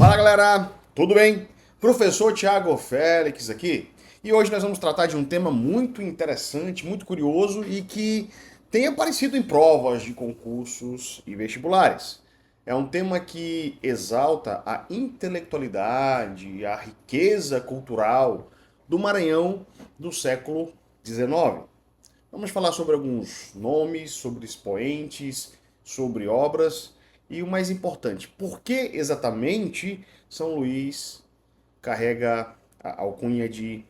Fala galera, tudo bem? Professor Tiago Félix aqui. E hoje nós vamos tratar de um tema muito interessante, muito curioso e que tem aparecido em provas de concursos e vestibulares. É um tema que exalta a intelectualidade, a riqueza cultural do Maranhão do século XIX. Vamos falar sobre alguns nomes, sobre expoentes, sobre obras e o mais importante, por que exatamente São Luís carrega a alcunha de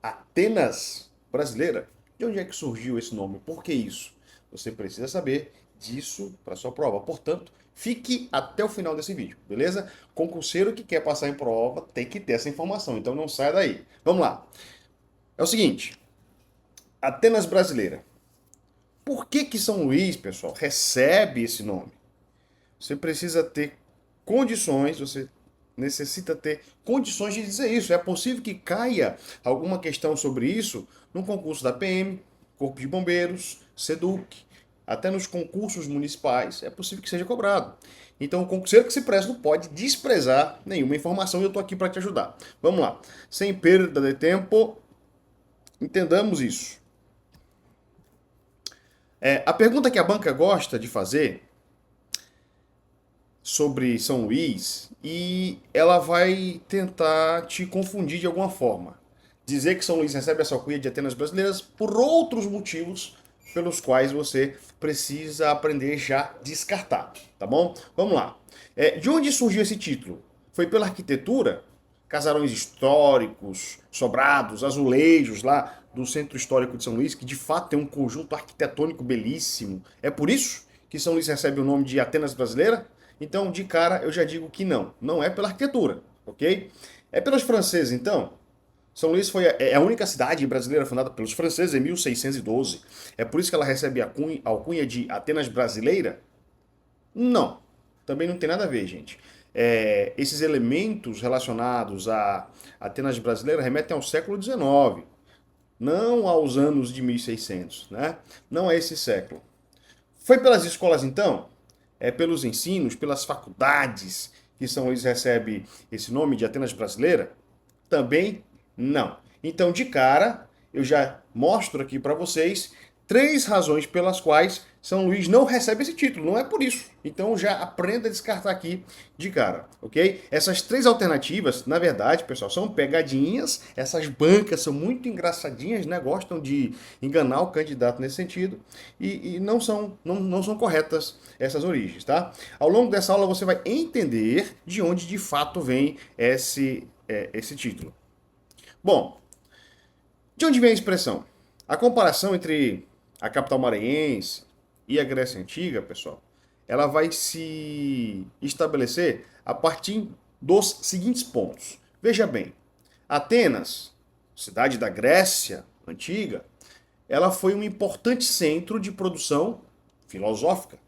Atenas brasileira? De onde é que surgiu esse nome? Por que isso? Você precisa saber disso para sua prova. Portanto, fique até o final desse vídeo, beleza? Concurseiro que quer passar em prova tem que ter essa informação, então não saia daí. Vamos lá. É o seguinte, Atenas brasileira. Por que São Luís, pessoal, recebe esse nome? Você precisa ter condições, você necessita ter condições de dizer isso. É possível que caia alguma questão sobre isso no concurso da PM, Corpo de Bombeiros, SEDUC, até nos concursos municipais, é possível que seja cobrado. Então, o concurseiro que se presta não pode desprezar nenhuma informação e eu estou aqui para te ajudar. Vamos lá. Sem perda de tempo, entendamos isso. A pergunta que a banca gosta de fazer sobre São Luís e ela vai tentar te confundir de alguma forma. Dizer que São Luís recebe essa alcunha de Atenas brasileiras por outros motivos pelos quais você precisa aprender já descartado, tá bom? Vamos lá. De onde surgiu esse título? Foi pela arquitetura? Casarões históricos, sobrados, azulejos lá do Centro Histórico de São Luís, que de fato tem um conjunto arquitetônico belíssimo. É por isso que São Luís recebe o nome de Atenas brasileira? Então, de cara, eu já digo que não. Não é pela arquitetura, ok? É pelos franceses, então? São Luís é a única cidade brasileira fundada pelos franceses em 1612. É por isso que ela recebe a alcunha de Atenas brasileira? Não. Também não tem nada a ver, gente. Esses elementos relacionados a Atenas brasileira remetem ao século XIX, não aos anos de 1600, né? Não é esse século. Foi pelas escolas, então? Pelos ensinos, pelas faculdades que São Luís recebe esse nome de Atenas brasileira? Também não. Então, de cara, eu já mostro aqui para vocês três razões pelas quais São Luís não recebe esse título. Não é por isso. Então já aprenda a descartar aqui de cara, ok? Essas três alternativas, na verdade, pessoal, são pegadinhas. Essas bancas são muito engraçadinhas, né? Gostam de enganar o candidato nesse sentido. E não são corretas essas origens, tá? Ao longo dessa aula você vai entender de onde de fato vem esse título. Bom, de onde vem a expressão? A comparação entre a capital maranhense e a Grécia Antiga, pessoal, ela vai se estabelecer a partir dos seguintes pontos. Veja bem, Atenas, cidade da Grécia Antiga, ela foi um importante centro de produção filosófica,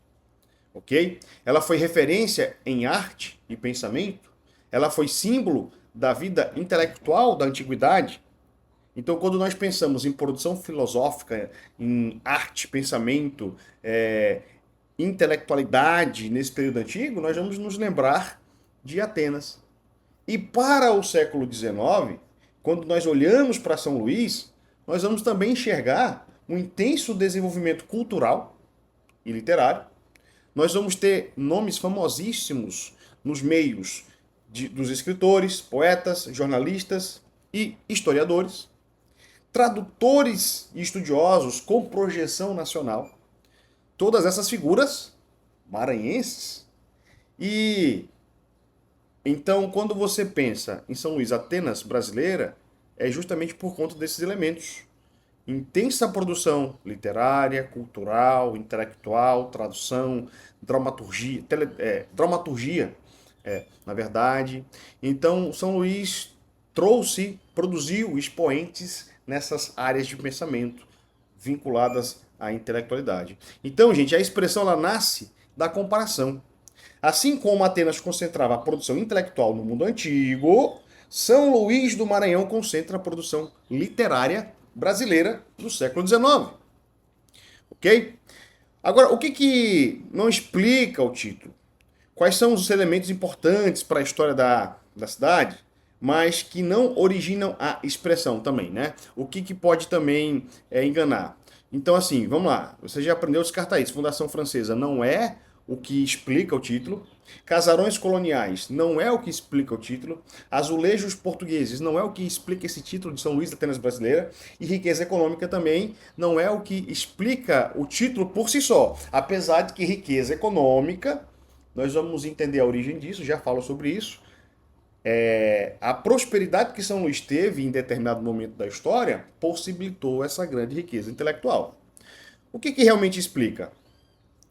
ok? Ela foi referência em arte e pensamento, ela foi símbolo da vida intelectual da antiguidade. Então, quando nós pensamos em produção filosófica, em arte, pensamento, intelectualidade nesse período antigo, nós vamos nos lembrar de Atenas. E para o século XIX, quando nós olhamos para São Luís, nós vamos também enxergar um intenso desenvolvimento cultural e literário. Nós vamos ter nomes famosíssimos nos meios dos escritores, poetas, jornalistas e historiadores, tradutores e estudiosos com projeção nacional, todas essas figuras maranhenses. E então, quando você pensa em São Luís, Atenas brasileira, é justamente por conta desses elementos. Intensa produção literária, cultural, intelectual, tradução, dramaturgia, dramaturgia, na verdade. Então, São Luís produziu expoentes nessas áreas de pensamento vinculadas à intelectualidade. Então, gente, a expressão ela nasce da comparação. Assim como Atenas concentrava a produção intelectual no mundo antigo, São Luís do Maranhão concentra a produção literária brasileira do século XIX. Ok? Agora, o que não explica o título? quais são os elementos importantes para a história da cidade, mas que não originam a expressão também, né? O que pode também enganar. Então, assim, vamos lá. Você já aprendeu a descartar isso. Fundação Francesa não é o que explica o título. Casarões coloniais não é o que explica o título. Azulejos portugueses não é o que explica esse título de São Luís da Atenas brasileira. E riqueza econômica também não é o que explica o título por si só. Apesar de que riqueza econômica, nós vamos entender a origem disso, já falo sobre isso. A prosperidade que São Luís teve em determinado momento da história possibilitou essa grande riqueza intelectual. O que realmente explica?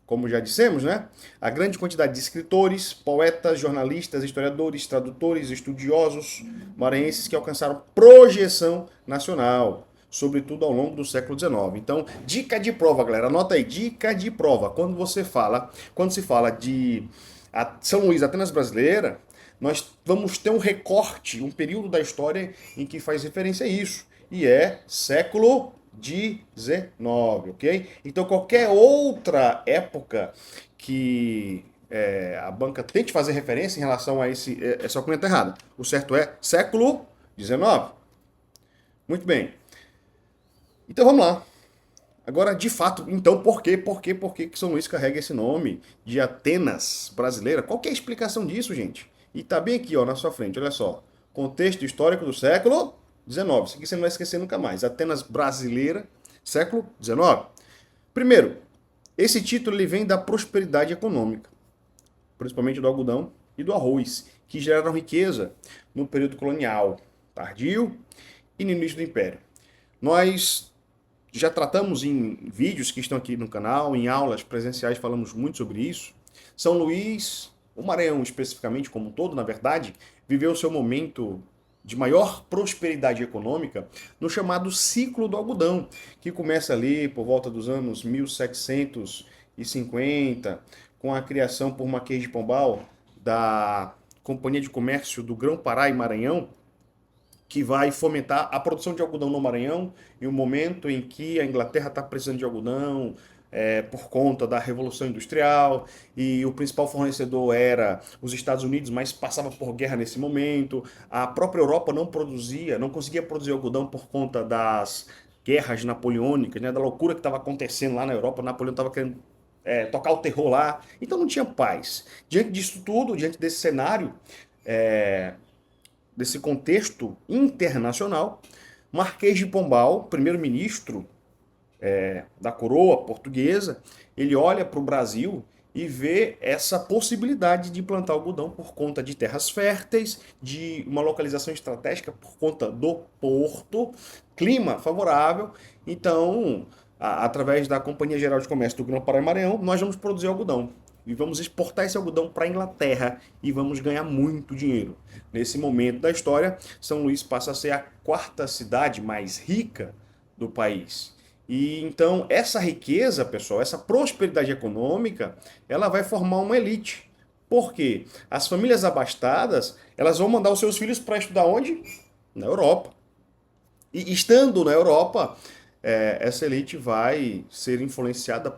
Como já dissemos, né? A grande quantidade de escritores, poetas, jornalistas, historiadores, tradutores, estudiosos maranhenses que alcançaram projeção nacional, sobretudo ao longo do século XIX. Então, dica de prova, galera, anota aí, dica de prova. Quando se fala de São Luís, Atenas brasileira, nós vamos ter um recorte, um período da história em que faz referência a isso. E é século XIX, ok? Então qualquer outra época que a banca tente fazer referência em relação a essa documento errada. O certo é século XIX. Muito bem. Então vamos lá. Agora, de fato, então por que São Luís carrega esse nome de Atenas brasileira? Qual que é a explicação disso, gente? E tá bem aqui, ó, na sua frente, olha só. Contexto histórico do século XIX. Isso aqui você não vai esquecer nunca mais. Atenas brasileira, século XIX. Primeiro, esse título ele vem da prosperidade econômica, principalmente do algodão e do arroz, que geraram riqueza no período colonial tardio e no início do Império. Nós já tratamos em vídeos que estão aqui no canal, em aulas presenciais falamos muito sobre isso. São Luís, o Maranhão especificamente como um todo, na verdade, viveu seu momento de maior prosperidade econômica no chamado ciclo do algodão, que começa ali por volta dos anos 1750, com a criação por Marquês de Pombal da Companhia de Comércio do Grão-Pará e Maranhão, que vai fomentar a produção de algodão no Maranhão em um momento em que a Inglaterra está precisando de algodão por conta da Revolução Industrial e o principal fornecedor era os Estados Unidos, mas passava por guerra nesse momento. A própria Europa não produzia, não conseguia produzir algodão por conta das guerras napoleônicas, né, da loucura que estava acontecendo lá na Europa. Napoleão estava querendo tocar o terror lá, então não tinha paz. Diante disso tudo, diante desse cenário, desse contexto internacional, Marquês de Pombal, primeiro-ministro da coroa portuguesa, ele olha para o Brasil e vê essa possibilidade de plantar algodão por conta de terras férteis, de uma localização estratégica por conta do porto, clima favorável. Então, através da Companhia Geral de Comércio do Grão-Pará e Maranhão, nós vamos produzir algodão. E vamos exportar esse algodão para a Inglaterra e vamos ganhar muito dinheiro. Nesse momento da história, São Luís passa a ser a quarta cidade mais rica do país. E então essa riqueza, pessoal, essa prosperidade econômica, ela vai formar uma elite. Por quê? As famílias abastadas, elas vão mandar os seus filhos para estudar onde? Na Europa. E estando na Europa, essa elite vai ser influenciada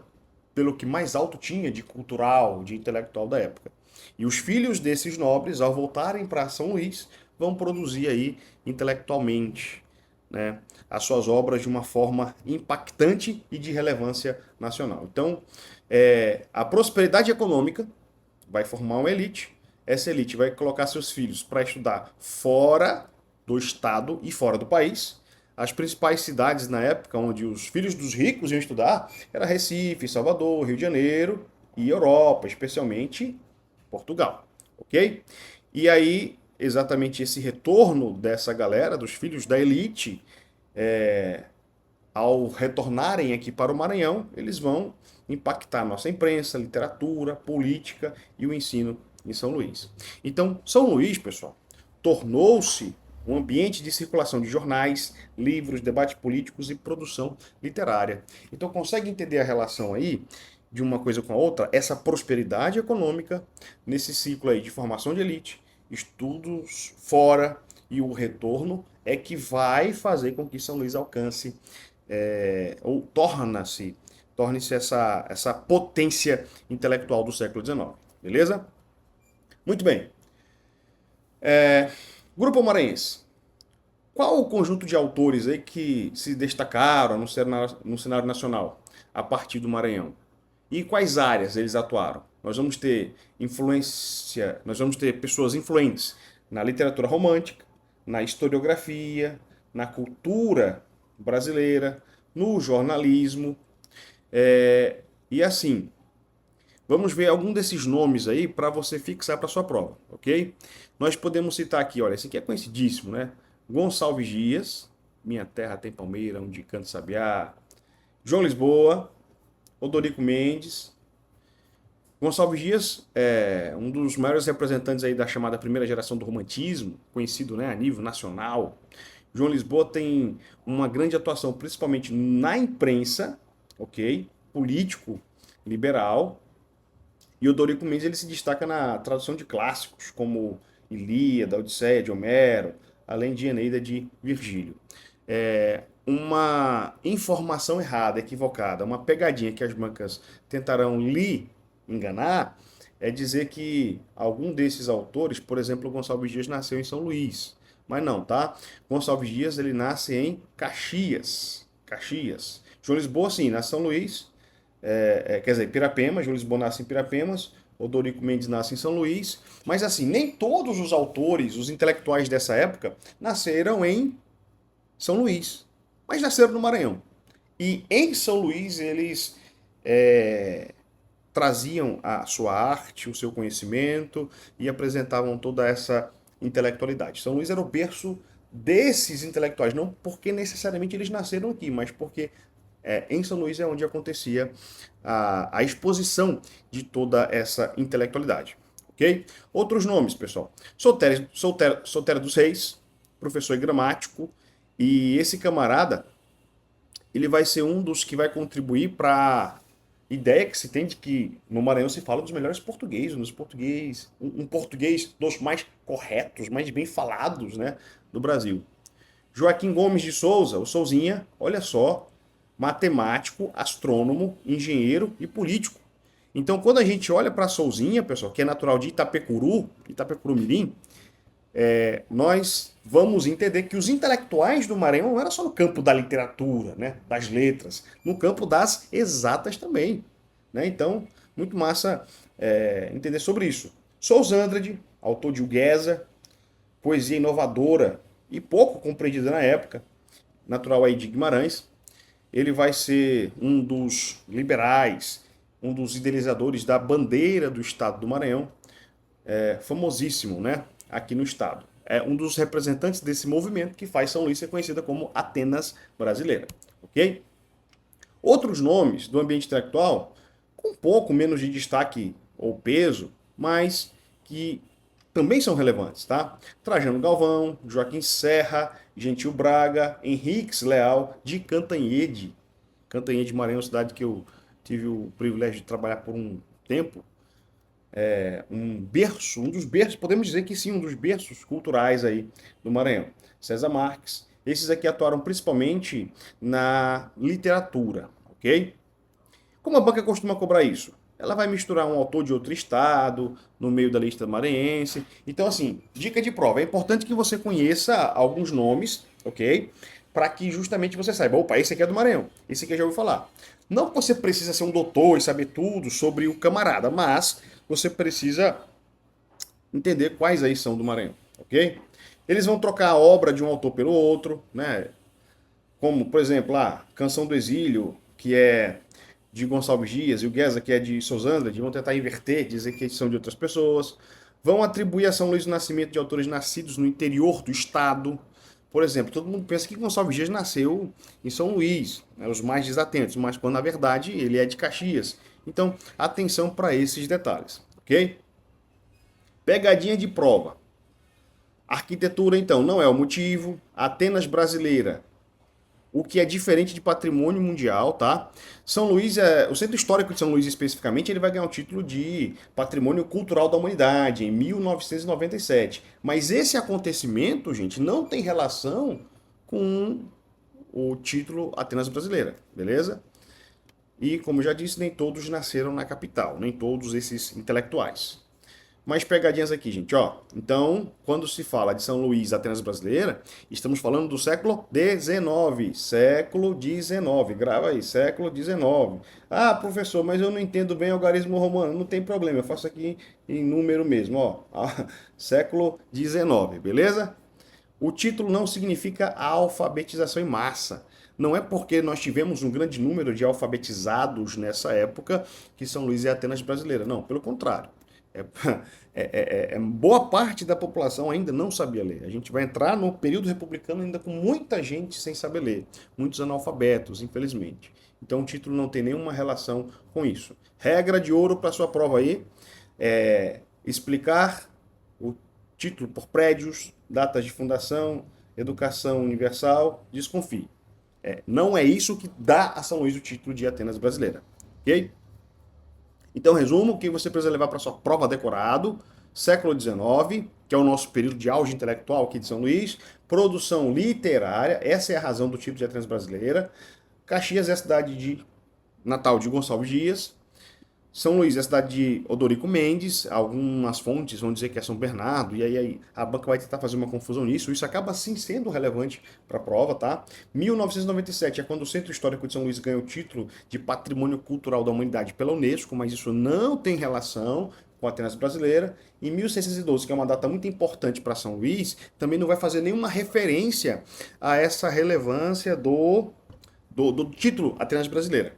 pelo que mais alto tinha de cultural, de intelectual da época. E os filhos desses nobres, ao voltarem para São Luís, vão produzir aí intelectualmente, né, as suas obras de uma forma impactante e de relevância nacional. Então, a prosperidade econômica vai formar uma elite. Essa elite vai colocar seus filhos para estudar fora do estado e fora do país. As principais cidades na época onde os filhos dos ricos iam estudar era Recife, Salvador, Rio de Janeiro e Europa, especialmente Portugal, ok? E aí, exatamente esse retorno dessa galera, dos filhos da elite, ao retornarem aqui para o Maranhão, eles vão impactar nossa imprensa, literatura, política e o ensino em São Luís. Então, São Luís, pessoal, tornou-se um ambiente de circulação de jornais, livros, debates políticos e produção literária. Então, consegue entender a relação aí de uma coisa com a outra? Essa prosperidade econômica nesse ciclo aí de formação de elite, estudos fora e o retorno é que vai fazer com que São Luís alcance ou torne-se essa potência intelectual do século XIX. Beleza? Muito bem. Grupo Maranhense. Qual o conjunto de autores aí que se destacaram no cenário nacional a partir do Maranhão? E em quais áreas eles atuaram? Nós vamos ter pessoas influentes na literatura romântica, na historiografia, na cultura brasileira, no jornalismo, e assim, vamos ver algum desses nomes aí para você fixar para sua prova, ok? Nós podemos citar aqui, olha, esse aqui é conhecidíssimo, né? Gonçalves Dias, Minha Terra Tem Palmeira, Onde Canta Sabiá, João Lisboa, Odorico Mendes. Gonçalves Dias é um dos maiores representantes aí da chamada primeira geração do romantismo, conhecido, né, a nível nacional. João Lisboa tem uma grande atuação, principalmente na imprensa, ok? Político, liberal. E o Dorico Mendes ele se destaca na tradução de clássicos, como Ilíada, Odisseia de Homero, além de Eneida de Virgílio. Uma informação errada, equivocada, uma pegadinha que as bancas tentarão lhe enganar, é dizer que algum desses autores, por exemplo, Gonçalves Dias nasceu em São Luís. Mas não, tá? Gonçalves Dias ele nasce em Caxias. Caxias. João Lisboa, sim, nasce em São Luís, quer dizer, Pirapema, João Lisboa nasce em Pirapemas, Odorico Mendes nasce em São Luís, mas assim, nem todos os autores, os intelectuais dessa época, nasceram em São Luís, mas nasceram no Maranhão. E em São Luís eles traziam a sua arte, o seu conhecimento e apresentavam toda essa intelectualidade. São Luís era o berço desses intelectuais, não porque necessariamente eles nasceram aqui, mas porque em São Luís é onde acontecia a exposição de toda essa intelectualidade. Ok? Outros nomes, pessoal. Soltério dos Reis, professor e gramático, e esse camarada ele vai ser um dos que vai contribuir para a ideia que se tem de que no Maranhão se fala dos melhores portugueses, um português dos mais corretos, mais bem falados, né, do Brasil. Joaquim Gomes de Souza, o Souzinha, olha só, matemático, astrônomo, engenheiro e político. Então, quando a gente olha para Souzinha, pessoal, que é natural de Itapecuru, Itapecuru Mirim, nós vamos entender que os intelectuais do Maranhão não era só no campo da literatura, né, das letras, no campo das exatas também. Né? Então, muito massa entender sobre isso. Souza Andrade, autor de O Guesa, poesia inovadora e pouco compreendida na época, natural aí de Guimarães. Ele vai ser um dos liberais, um dos idealizadores da bandeira do estado do Maranhão, famosíssimo, né, aqui no estado. É um dos representantes desse movimento que faz São Luís ser conhecida como Atenas brasileira, ok? Outros nomes do ambiente intelectual com um pouco menos de destaque ou peso, mas que também são relevantes, tá? Trajano Galvão, Joaquim Serra, Gentil Braga, Henriques Leal, de Cantanhede. Cantanhede, Maranhão, cidade que eu tive o privilégio de trabalhar por um tempo. Um dos berços, podemos dizer que sim, um dos berços culturais aí do Maranhão. César Marques. Esses aqui atuaram principalmente na literatura, ok? Como a banca costuma cobrar isso? Ela vai misturar um autor de outro estado no meio da lista maranhense. Então, assim, dica de prova. É importante que você conheça alguns nomes, ok? Para que justamente você saiba, opa, esse aqui é do Maranhão, esse aqui eu já ouviu falar. Não que você precisa ser um doutor e saber tudo sobre o camarada, mas você precisa entender quais aí são do Maranhão, ok? Eles vão trocar a obra de um autor pelo outro, né? Como, por exemplo, a Canção do Exílio, que é de Gonçalves Dias, e o Guesa, que é de Sousa Andrade, vão tentar inverter, dizer que são de outras pessoas. Vão atribuir a São Luís o nascimento de autores nascidos no interior do estado. Por exemplo, todo mundo pensa que Gonçalves Dias nasceu em São Luís, né, os mais desatentos, mas quando na verdade ele é de Caxias. Então, atenção para esses detalhes, ok? Pegadinha de prova. Arquitetura, então, não é o motivo. Atenas brasileira, o que é diferente de patrimônio mundial, tá? São Luís, o Centro Histórico de São Luís especificamente, ele vai ganhar o título de Patrimônio Cultural da Humanidade em 1997. Mas esse acontecimento, gente, não tem relação com o título Atenas Brasileira, beleza? E, como já disse, nem todos nasceram na capital, nem todos esses intelectuais. mais pegadinhas aqui, gente, ó. Então, quando se fala de São Luís, Atenas brasileira, estamos falando do século XIX. Século XIX. Grava aí, século XIX. Ah, professor, mas eu não entendo bem algarismo romano. Não tem problema, eu faço aqui em número mesmo, ó. Século XIX, beleza? O título não significa a alfabetização em massa. Não é porque nós tivemos um grande número de alfabetizados nessa época que São Luís é Atenas brasileira. Não, pelo contrário. É, boa parte da população ainda não sabia ler. A gente vai entrar no período republicano ainda com muita gente sem saber ler, muitos analfabetos, infelizmente. Então o título não tem nenhuma relação com isso. Regra de ouro para sua prova aí é explicar o título por prédios, datas de fundação, educação universal. Desconfie. Não é isso que dá a São Luís o título de Atenas brasileira. Ok? Então, resumo, o que você precisa levar para sua prova decorado, século XIX, que é o nosso período de auge intelectual aqui de São Luís, produção literária, essa é a razão do título de Atenas brasileira, Caxias é a cidade de natal de Gonçalves Dias, São Luís é a cidade de Odorico Mendes, algumas fontes vão dizer que é São Bernardo, e aí a banca vai tentar fazer uma confusão nisso, isso acaba sim sendo relevante para a prova, tá? 1997 é quando o Centro Histórico de São Luís ganha o título de Patrimônio Cultural da Humanidade pela Unesco, mas isso não tem relação com a Atenas brasileira. Em 1612, que é uma data muito importante para São Luís, também não vai fazer nenhuma referência a essa relevância do título Atenas brasileira.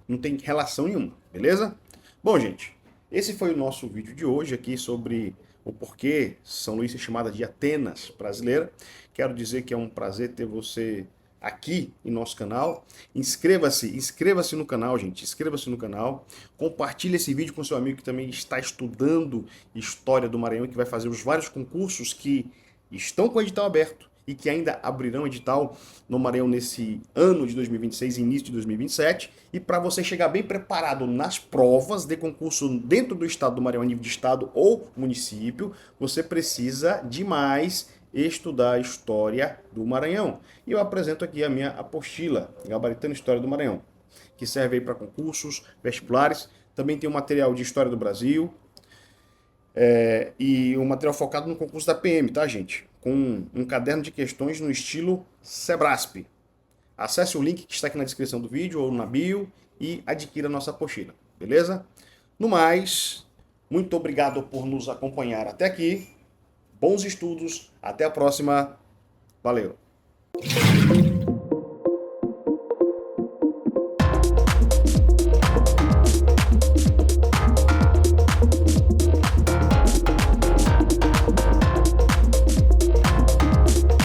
Não tem relação nenhuma, beleza? Bom, gente, esse foi o nosso vídeo de hoje aqui sobre o porquê São Luís é chamada de Atenas brasileira. Quero dizer que é um prazer ter você aqui em nosso canal. Inscreva-se no canal, gente. Inscreva-se no canal. Compartilhe esse vídeo com seu amigo que também está estudando História do Maranhão e que vai fazer os vários concursos que estão com o edital aberto e que ainda abrirão edital no Maranhão nesse ano de 2026 e início de 2027. E para você chegar bem preparado nas provas de concurso dentro do estado do Maranhão, a nível de estado ou município, você precisa demais estudar a história do Maranhão. E eu apresento aqui a minha apostila, Gabaritando História do Maranhão, que serve aí para concursos, vestibulares. Também tem um material de História do Brasil, e um material focado no concurso da PM, tá, gente? Com um caderno de questões no estilo Sebrasp. Acesse o link que está aqui na descrição do vídeo ou na bio e adquira a nossa apostila, beleza? No mais, muito obrigado por nos acompanhar até aqui. Bons estudos, até a próxima. Valeu!